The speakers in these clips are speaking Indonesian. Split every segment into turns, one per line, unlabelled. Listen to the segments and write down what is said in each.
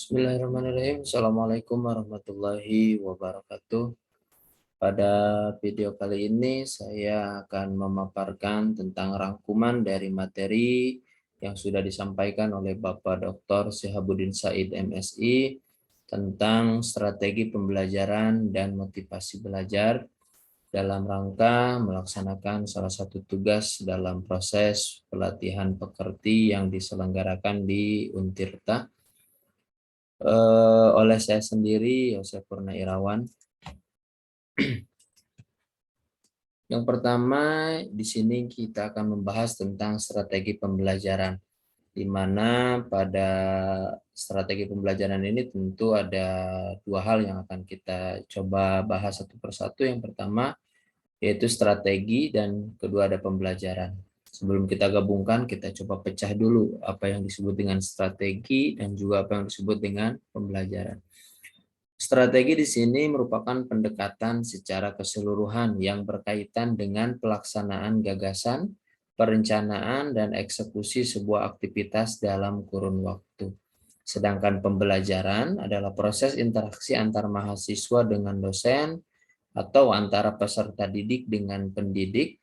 Bismillahirrahmanirrahim. Assalamualaikum warahmatullahi wabarakatuh. Pada video kali ini saya akan memaparkan tentang rangkuman dari materi yang sudah disampaikan oleh Bapak Dr. Syihabuddin Said MSI tentang strategi pembelajaran dan motivasi belajar dalam rangka melaksanakan salah satu tugas dalam proses pelatihan pekerti yang diselenggarakan di Untirta oleh saya sendiri, Yosef Purna Irawan. Yang pertama, di sini kita akan membahas tentang strategi pembelajaran, di mana pada strategi pembelajaran ini tentu ada dua hal yang akan kita coba bahas satu persatu. Yang pertama, yaitu strategi, dan kedua ada pembelajaran. Sebelum kita gabungkan, kita coba pecah dulu apa yang disebut dengan strategi dan juga apa yang disebut dengan pembelajaran. Strategi di sini merupakan pendekatan secara keseluruhan yang berkaitan dengan pelaksanaan gagasan, perencanaan, dan eksekusi sebuah aktivitas dalam kurun waktu. Sedangkan pembelajaran adalah proses interaksi antar mahasiswa dengan dosen atau antara peserta didik dengan pendidik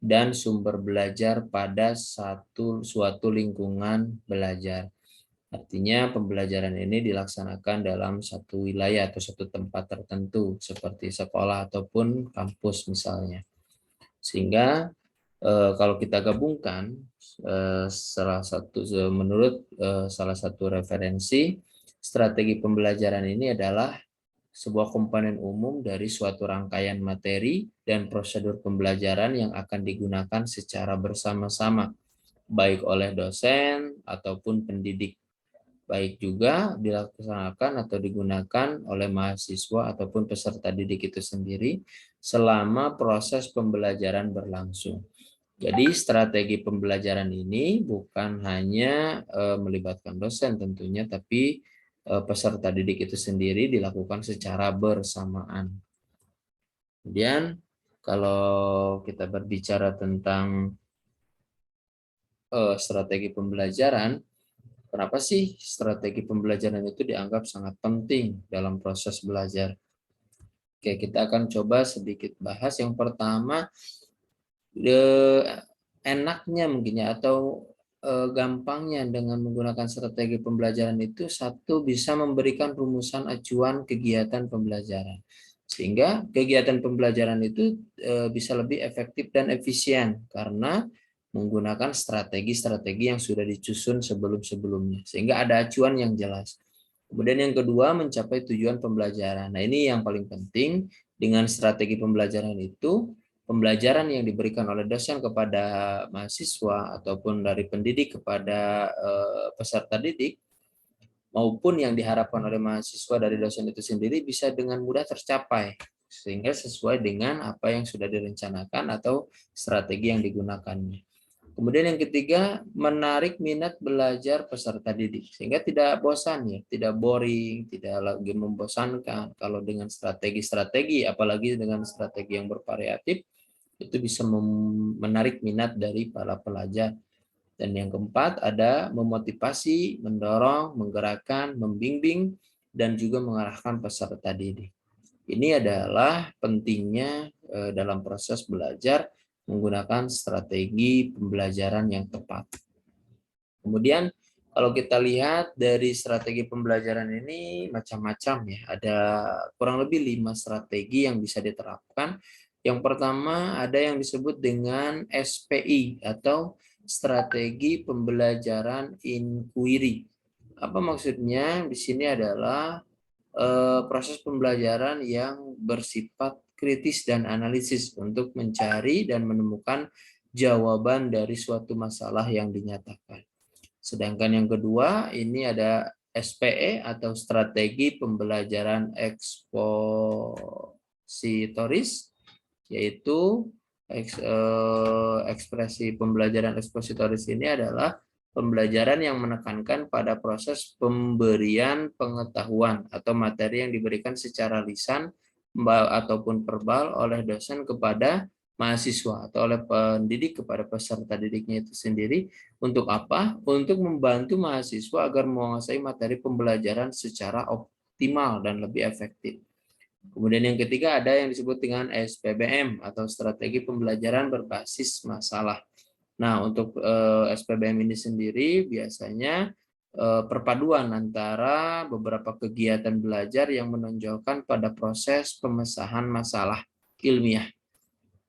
dan sumber belajar pada suatu lingkungan belajar. Artinya pembelajaran ini dilaksanakan dalam satu wilayah atau satu tempat tertentu seperti sekolah ataupun kampus misalnya. Sehingga kalau kita gabungkan menurut salah satu referensi, strategi pembelajaran ini adalah sebuah komponen umum dari suatu rangkaian materi dan prosedur pembelajaran yang akan digunakan secara bersama-sama baik oleh dosen ataupun pendidik, baik juga dilaksanakan atau digunakan oleh mahasiswa ataupun peserta didik itu sendiri selama proses pembelajaran berlangsung. Jadi strategi pembelajaran ini bukan hanya melibatkan dosen tentunya, tapi peserta didik itu sendiri dilakukan secara bersamaan. Kemudian kalau kita berbicara tentang strategi pembelajaran, kenapa sih strategi pembelajaran itu dianggap sangat penting dalam proses belajar? Oke, kita akan coba sedikit bahas. Yang pertama, enaknya mungkin ya, atau gampangnya dengan menggunakan strategi pembelajaran itu, satu, bisa memberikan rumusan acuan kegiatan pembelajaran. Sehingga kegiatan pembelajaran itu bisa lebih efektif dan efisien karena menggunakan strategi-strategi yang sudah disusun sebelum-sebelumnya. Sehingga ada acuan yang jelas. Kemudian yang kedua, mencapai tujuan pembelajaran. Nah, ini yang paling penting. Dengan strategi pembelajaran itu, pembelajaran yang diberikan oleh dosen kepada mahasiswa ataupun dari pendidik kepada peserta didik, maupun yang diharapkan oleh mahasiswa dari dosen itu sendiri bisa dengan mudah tercapai, sehingga sesuai dengan apa yang sudah direncanakan atau strategi yang digunakannya. Kemudian yang ketiga, menarik minat belajar peserta didik sehingga tidak bosan ya, tidak boring, tidak lagi membosankan. Kalau dengan strategi-strategi, apalagi dengan strategi yang bervariatif, itu bisa menarik minat dari para pelajar. Dan yang keempat ada memotivasi, mendorong, menggerakkan, membimbing, dan juga mengarahkan peserta didik. Ini adalah pentingnya dalam proses belajar menggunakan strategi pembelajaran yang tepat. Kemudian kalau kita lihat dari strategi pembelajaran ini macam-macam ya. Ada kurang lebih 5 strategi yang bisa diterapkan. Yang pertama ada yang disebut dengan SPI atau strategi pembelajaran inquiry. Apa maksudnya? Di sini adalah proses pembelajaran yang bersifat kritis dan analisis untuk mencari dan menemukan jawaban dari suatu masalah yang dinyatakan. Sedangkan yang kedua ini ada SPE atau strategi pembelajaran ekspositoris, yaitu ekspresi pembelajaran ekspositoris ini adalah pembelajaran yang menekankan pada proses pemberian pengetahuan atau materi yang diberikan secara lisan ataupun verbal oleh dosen kepada mahasiswa atau oleh pendidik kepada peserta didiknya itu sendiri. Untuk apa? Untuk membantu mahasiswa agar menguasai materi pembelajaran secara optimal dan lebih efektif. Kemudian yang ketiga ada yang disebut dengan SPBM atau strategi pembelajaran berbasis masalah. Nah, untuk SPBM ini sendiri biasanya perpaduan antara beberapa kegiatan belajar yang menonjolkan pada proses pemecahan masalah ilmiah.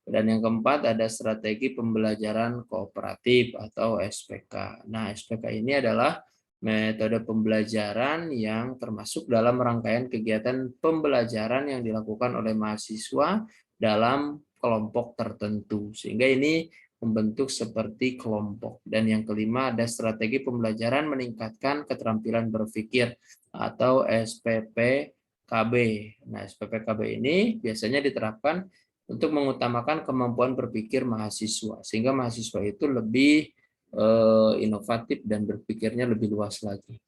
Dan yang keempat ada strategi pembelajaran kooperatif atau SPK. Nah, SPK ini adalah metode pembelajaran yang termasuk dalam rangkaian kegiatan pembelajaran yang dilakukan oleh mahasiswa dalam kelompok tertentu. Sehingga ini membentuk seperti kelompok. Dan yang kelima ada strategi pembelajaran meningkatkan keterampilan berpikir atau SPPKB. Nah, SPPKB ini biasanya diterapkan untuk mengutamakan kemampuan berpikir mahasiswa, sehingga mahasiswa itu lebih inovatif dan berpikirnya lebih luas lagi.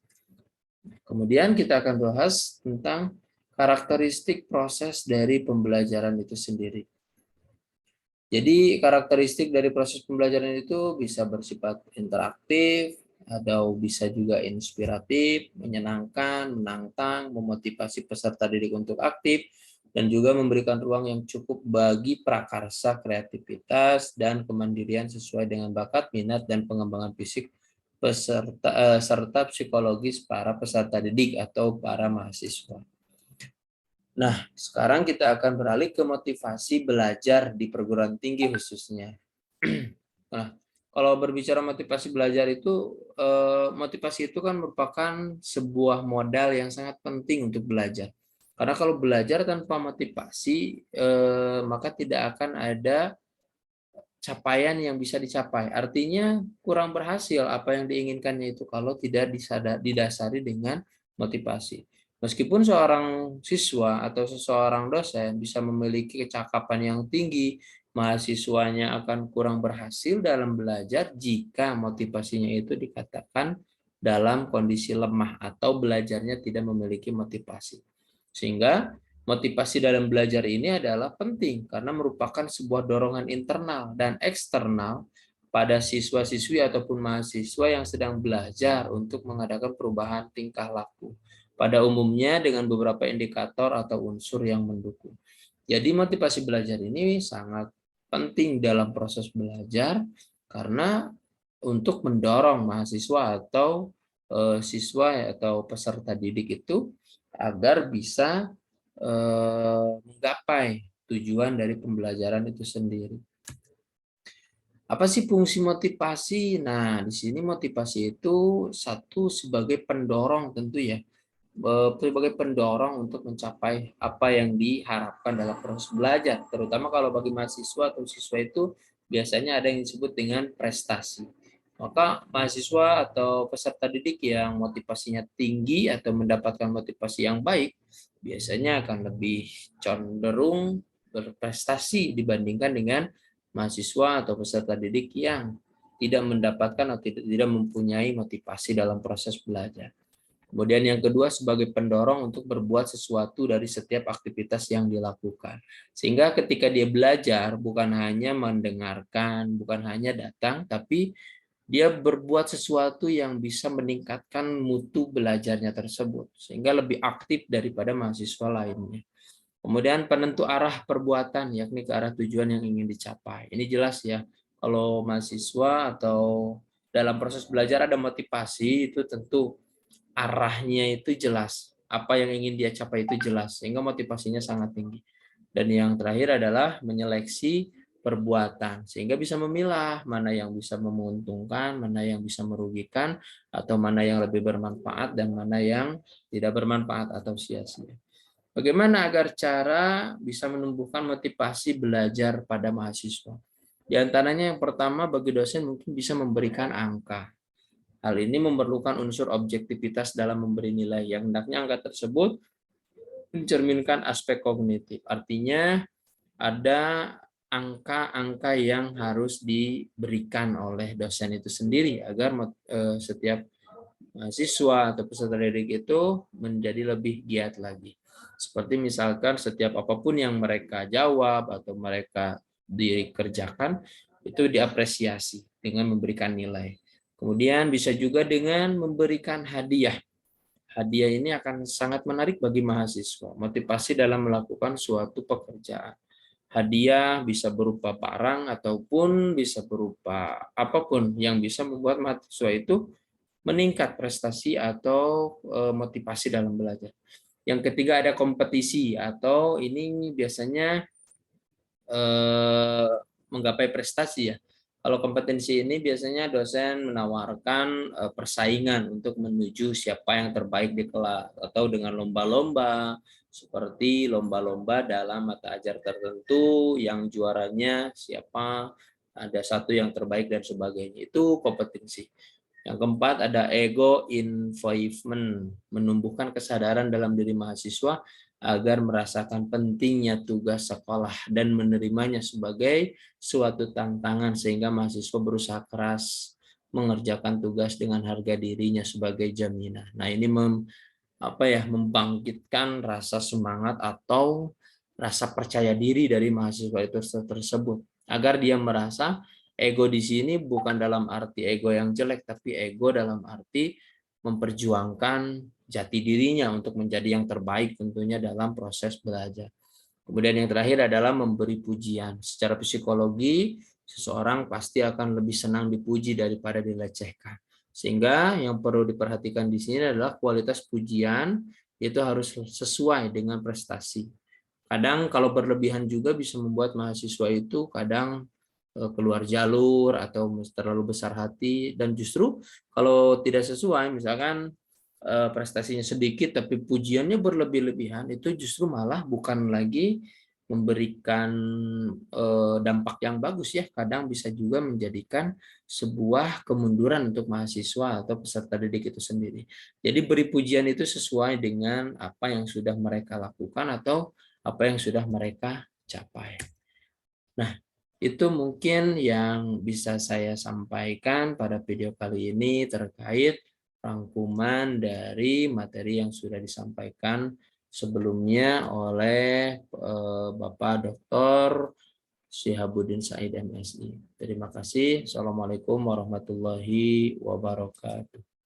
Kemudian kita akan bahas tentang karakteristik proses dari pembelajaran itu sendiri. Jadi karakteristik dari proses pembelajaran itu bisa bersifat interaktif, atau bisa juga inspiratif, menyenangkan, menantang, memotivasi peserta didik untuk aktif, dan juga memberikan ruang yang cukup bagi prakarsa, kreativitas, dan kemandirian sesuai dengan bakat, minat, dan pengembangan fisik serta psikologis para peserta didik atau para mahasiswa. Nah, sekarang kita akan beralih ke motivasi belajar di perguruan tinggi khususnya. Nah, kalau berbicara motivasi belajar itu, motivasi itu kan merupakan sebuah modal yang sangat penting untuk belajar. Karena kalau belajar tanpa motivasi, maka tidak akan ada capaian yang bisa dicapai. Artinya kurang berhasil apa yang diinginkannya itu kalau tidak didasari dengan motivasi. Meskipun seorang siswa atau seseorang dosen bisa memiliki kecakapan yang tinggi, mahasiswanya akan kurang berhasil dalam belajar jika motivasinya itu dikatakan dalam kondisi lemah atau belajarnya tidak memiliki motivasi. Sehingga motivasi dalam belajar ini adalah penting karena merupakan sebuah dorongan internal dan eksternal pada siswa-siswi ataupun mahasiswa yang sedang belajar untuk mengadakan perubahan tingkah laku. Pada umumnya dengan beberapa indikator atau unsur yang mendukung. Jadi motivasi belajar ini sangat penting dalam proses belajar karena untuk mendorong mahasiswa atau siswa atau peserta didik itu agar bisa menggapai tujuan dari pembelajaran itu sendiri. Apa sih fungsi motivasi? Nah, di sini motivasi itu satu sebagai pendorong tentu ya, sebagai pendorong untuk mencapai apa yang diharapkan dalam proses belajar, terutama kalau bagi mahasiswa atau siswa itu biasanya ada yang disebut dengan prestasi. Maka mahasiswa atau peserta didik yang motivasinya tinggi atau mendapatkan motivasi yang baik, biasanya akan lebih cenderung berprestasi dibandingkan dengan mahasiswa atau peserta didik yang tidak mendapatkan atau tidak mempunyai motivasi dalam proses belajar. Kemudian yang kedua sebagai pendorong untuk berbuat sesuatu dari setiap aktivitas yang dilakukan. Sehingga ketika dia belajar bukan hanya mendengarkan, bukan hanya datang, tapi dia berbuat sesuatu yang bisa meningkatkan mutu belajarnya tersebut. Sehingga lebih aktif daripada mahasiswa lainnya. Kemudian penentu arah perbuatan, yakni ke arah tujuan yang ingin dicapai. Ini jelas ya, kalau mahasiswa atau dalam proses belajar ada motivasi, itu tentu arahnya itu jelas. Apa yang ingin dia capai itu jelas, sehingga motivasinya sangat tinggi. Dan yang terakhir adalah menyeleksi perbuatan, sehingga bisa memilah mana yang bisa menguntungkan, mana yang bisa merugikan, atau mana yang lebih bermanfaat, dan mana yang tidak bermanfaat atau sia-sia. Bagaimana agar cara bisa menumbuhkan motivasi belajar pada mahasiswa? Di antaranya yang pertama bagi dosen mungkin bisa memberikan angka. Hal ini memerlukan unsur objektivitas dalam memberi nilai yang hendaknya angka tersebut mencerminkan aspek kognitif. Artinya ada angka-angka yang harus diberikan oleh dosen itu sendiri agar setiap mahasiswa atau peserta didik itu menjadi lebih giat lagi. Seperti misalkan setiap apapun yang mereka jawab atau mereka dikerjakan itu diapresiasi dengan memberikan nilai. Kemudian bisa juga dengan memberikan hadiah. Hadiah ini akan sangat menarik bagi mahasiswa, motivasi dalam melakukan suatu pekerjaan. Hadiah bisa berupa barang ataupun bisa berupa apapun yang bisa membuat mahasiswa itu meningkat prestasi atau motivasi dalam belajar. Yang ketiga ada kompetisi, atau ini biasanya menggapai prestasi ya. Kalau kompetensi ini biasanya dosen menawarkan persaingan untuk menuju siapa yang terbaik di kelas, atau dengan lomba-lomba seperti lomba-lomba dalam mata ajar tertentu yang juaranya siapa, ada satu yang terbaik dan sebagainya. Itu kompetensi. Yang keempat ada ego involvement, menumbuhkan kesadaran dalam diri mahasiswa agar merasakan pentingnya tugas sekolah dan menerimanya sebagai suatu tantangan, sehingga mahasiswa berusaha keras mengerjakan tugas dengan harga dirinya sebagai jaminan. Nah, ini membangkitkan rasa semangat atau rasa percaya diri dari mahasiswa itu tersebut, agar dia merasa ego di sini bukan dalam arti ego yang jelek, tapi ego dalam arti memperjuangkan jati dirinya untuk menjadi yang terbaik tentunya dalam proses belajar. Kemudian yang terakhir adalah memberi pujian. Secara psikologi, seseorang pasti akan lebih senang dipuji daripada dilecehkan. Sehingga yang perlu diperhatikan di sini adalah kualitas pujian itu harus sesuai dengan prestasi. Kadang kalau berlebihan juga bisa membuat mahasiswa itu kadang keluar jalur atau terlalu besar hati, dan justru kalau tidak sesuai, misalkan prestasinya sedikit tapi pujiannya berlebih-lebihan, itu justru malah bukan lagi memberikan dampak yang bagus ya, kadang bisa juga menjadikan sebuah kemunduran untuk mahasiswa atau peserta didik itu sendiri. Jadi beri pujian itu sesuai dengan apa yang sudah mereka lakukan atau apa yang sudah mereka capai. Nah, itu mungkin yang bisa saya sampaikan pada video kali ini terkait rangkuman dari materi yang sudah disampaikan sebelumnya oleh Bapak Dr. Syihabuddin Said MSI. Terima kasih. Assalamualaikum warahmatullahi wabarakatuh.